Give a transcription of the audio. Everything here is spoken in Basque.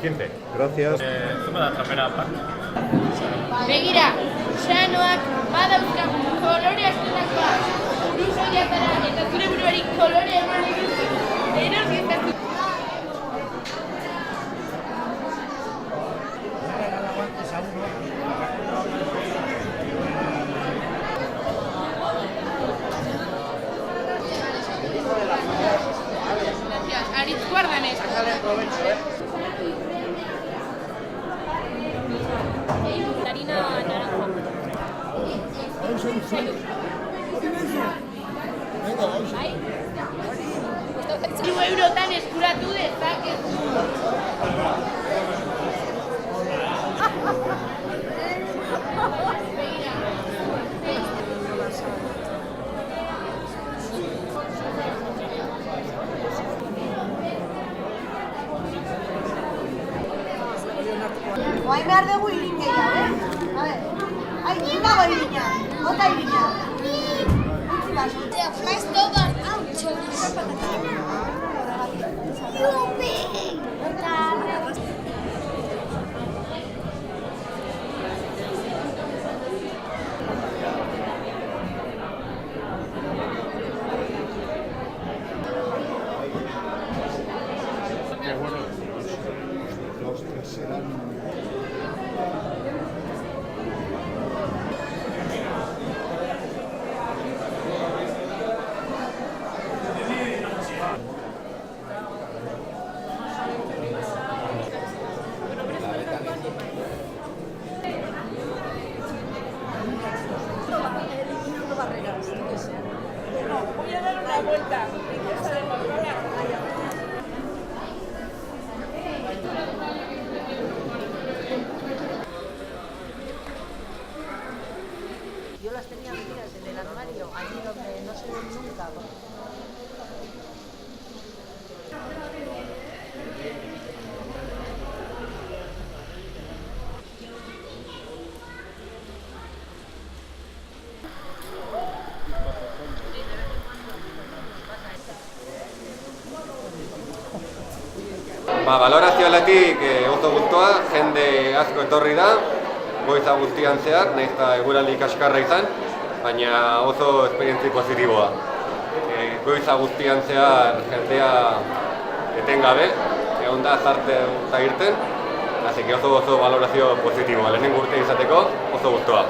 15. Gracias. Zuma da trapera bat. Begira, xanoak badauzka kolore askotakoak. Burusoiatara eta zure buruari kolore eman dituzu. Eroz geztatu. Gracias. Aritz, guárdame esto. Harina naranja. 5 eurotan eskuratu dezakezu. Oain behar dugu irin gehiago, A ver, hain dago irina, bota irina. Utsi baso. Flasto bat hau Yupi! Los tres serán. Voy a dar una vuelta. Yo las tenía metidas en el armario, allí donde no se ven nunca. Balorazioaletik oso gustoa, jende asko etorri da, goiza guztian zehar, nahiz eta eguraldi kaskarra izan, baina oso esperientzi positiboa. Goiza guztian zehar jendea etengabe, egon da zarte eta irten, así que oso balorazio positiboa, lehenengo urte izateko oso gustoa.